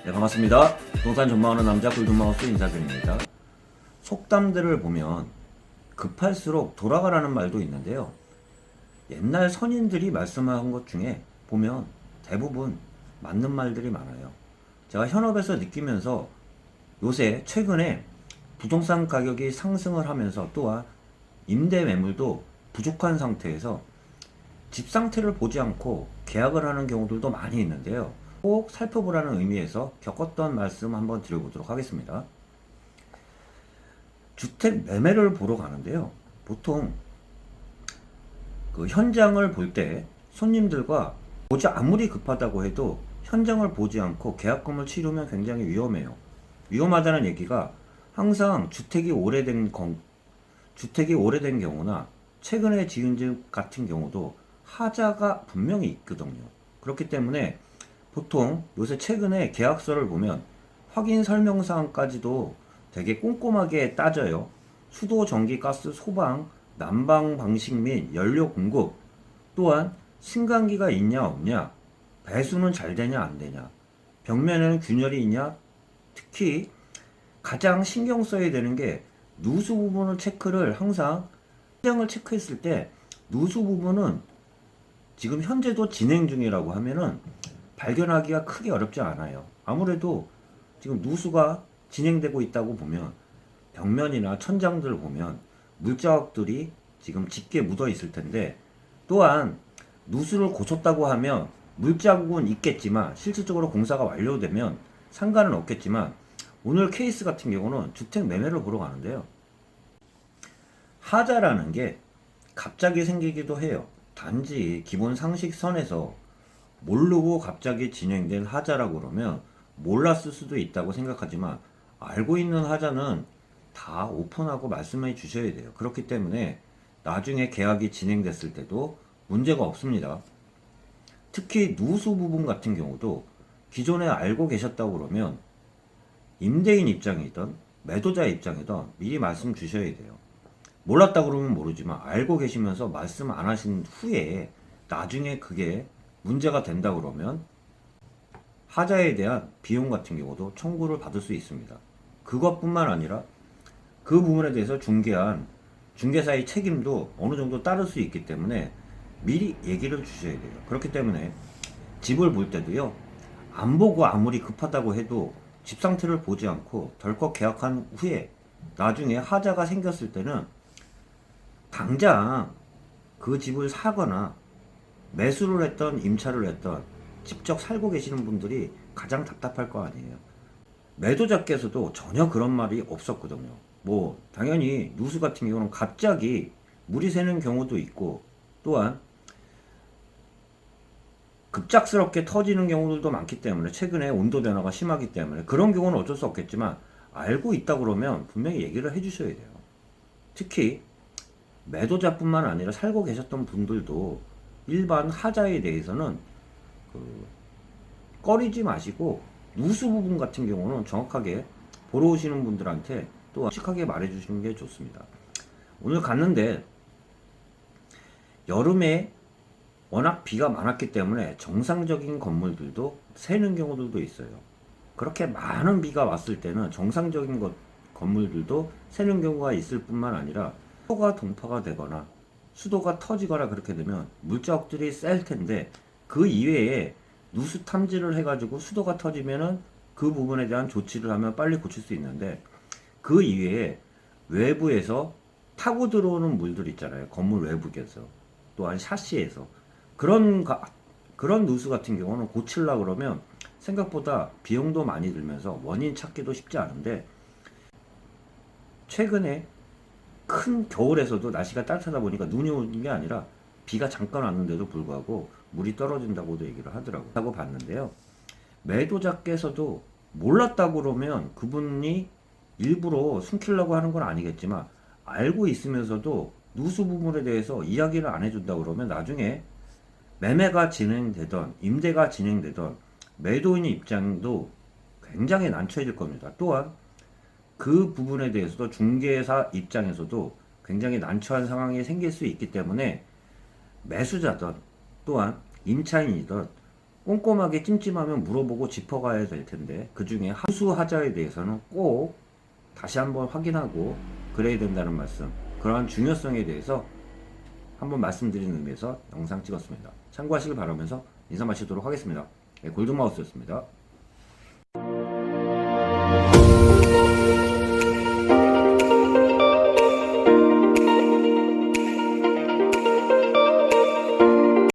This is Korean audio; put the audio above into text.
네, 반갑습니다. 부동산 전망하는 남자 골든마우스 인사드립니다. 속담들을 보면 급할수록 돌아가라는 말도 있는데요. 옛날 선인들이 말씀한 것 중에 보면 대부분 맞는 말들이 많아요. 제가 현업에서 느끼면서 요새 최근에 부동산 가격이 상승을 하면서 또한 임대 매물도 부족한 상태에서 집 상태를 보지 않고 계약을 하는 경우들도 많이 있는데요. 꼭 살펴보라는 의미에서 겪었던 말씀 한번 드려보도록 하겠습니다. 주택 매매를 보러 가는데요. 보통 그 현장을 볼 때 손님들과 보지 아무리 급하다고 해도 현장을 보지 않고 계약금을 치르면 굉장히 위험해요. 위험하다는 얘기가 항상 주택이 오래된 경우나 최근에 지은 집 같은 경우도 하자가 분명히 있거든요. 그렇기 때문에 보통 요새 최근에 계약서를 보면 확인 설명사항까지도 되게 꼼꼼하게 따져요. 수도, 전기, 가스, 소방, 난방 방식 및 연료 공급, 또한 승강기가 있냐 없냐, 배수는 잘 되냐 안 되냐, 벽면에는 균열이 있냐, 특히 가장 신경 써야 되는 게 누수 부분을 체크를 항상 현장을 체크했을 때 누수 부분은 지금 현재도 진행 중이라고 하면은 발견하기가 크게 어렵지 않아요. 아무래도 지금 누수가 진행되고 있다고 보면 벽면이나 천장들을 보면 물자국들이 지금 짙게 묻어 있을 텐데, 또한 누수를 고쳤다고 하면 물자국은 있겠지만 실질적으로 공사가 완료되면 상관은 없겠지만, 오늘 케이스 같은 경우는 주택 매매를 보러 가는데요. 하자라는 게 갑자기 생기기도 해요. 단지 기본 상식선에서 모르고 갑자기 진행된 하자라고 그러면 몰랐을 수도 있다고 생각하지만, 알고 있는 하자는 다 오픈하고 말씀해 주셔야 돼요. 그렇기 때문에 나중에 계약이 진행됐을 때도 문제가 없습니다. 특히 누수 부분 같은 경우도 기존에 알고 계셨다고 그러면 임대인 입장이든 매도자 입장이든 미리 말씀 주셔야 돼요. 몰랐다고 그러면 모르지만 알고 계시면서 말씀 안 하신 후에 나중에 그게 문제가 된다 그러면 하자에 대한 비용 같은 경우도 청구를 받을 수 있습니다. 그것뿐만 아니라 그 부분에 대해서 중개한 중개사의 책임도 어느 정도 따를 수 있기 때문에 미리 얘기를 주셔야 돼요. 그렇기 때문에 집을 볼 때도요, 안 보고 아무리 급하다고 해도 집 상태를 보지 않고 덜컥 계약한 후에 나중에 하자가 생겼을 때는 당장 그 집을 사거나 매수를 했던 임차를 했던 직접 살고 계시는 분들이 가장 답답할 거 아니에요. 매도자께서도 전혀 그런 말이 없었거든요. 뭐 당연히 누수 같은 경우는 갑자기 물이 새는 경우도 있고, 또한 급작스럽게 터지는 경우들도 많기 때문에, 최근에 온도 변화가 심하기 때문에 그런 경우는 어쩔 수 없겠지만 알고 있다 그러면 분명히 얘기를 해주셔야 돼요. 특히 매도자뿐만 아니라 살고 계셨던 분들도 일반 하자에 대해서는 꺼리지 마시고 누수 부분 같은 경우는 정확하게 보러 오시는 분들한테 또 솔직하게 말해 주시는 게 좋습니다. 오늘 갔는데 여름에 워낙 비가 많았기 때문에 정상적인 건물들도 새는 경우들도 있어요. 그렇게 많은 비가 왔을 때는 정상적인 건물들도 새는 경우가 있을 뿐만 아니라 수도가 동파가 되거나 수도가 터지거나 그렇게 되면 물자국들이 셀 텐데, 그 이외에 누수 탐지를 해가지고 수도가 터지면은 그 부분에 대한 조치를 하면 빨리 고칠 수 있는데, 그 이외에 외부에서 타고 들어오는 물들 있잖아요. 건물 외부에서, 또한 샤시에서 그런 누수 같은 경우는 고치려고 그러면 생각보다 비용도 많이 들면서 원인 찾기도 쉽지 않은데, 최근에 큰 겨울에서도 날씨가 따뜻하다 보니까 눈이 오는 게 아니라 비가 잠깐 왔는데도 불구하고 물이 떨어진다고도 얘기를 하더라고요. 하고 봤는데요. 매도자께서도 몰랐다고 그러면 그분이 일부러 숨기려고 하는 건 아니겠지만, 알고 있으면서도 누수 부분에 대해서 이야기를 안 해준다고 그러면 나중에 매매가 진행되던 임대가 진행되던 매도인의 입장도 굉장히 난처해질 겁니다. 또한 그 부분에 대해서도 중개사 입장에서도 굉장히 난처한 상황이 생길 수 있기 때문에 매수자든 또한 임차인이든 꼼꼼하게 찜찜하면 물어보고 짚어가야 될 텐데 그 중에 함수 하자에 대해서는 꼭 다시 한번 확인하고 그래야 된다는 말씀, 그러한 중요성에 대해서 한번 말씀드리는 의미에서 영상 찍었습니다. 참고하시길 바라면서 인사 마치도록 하겠습니다. 네, 골든마우스였습니다.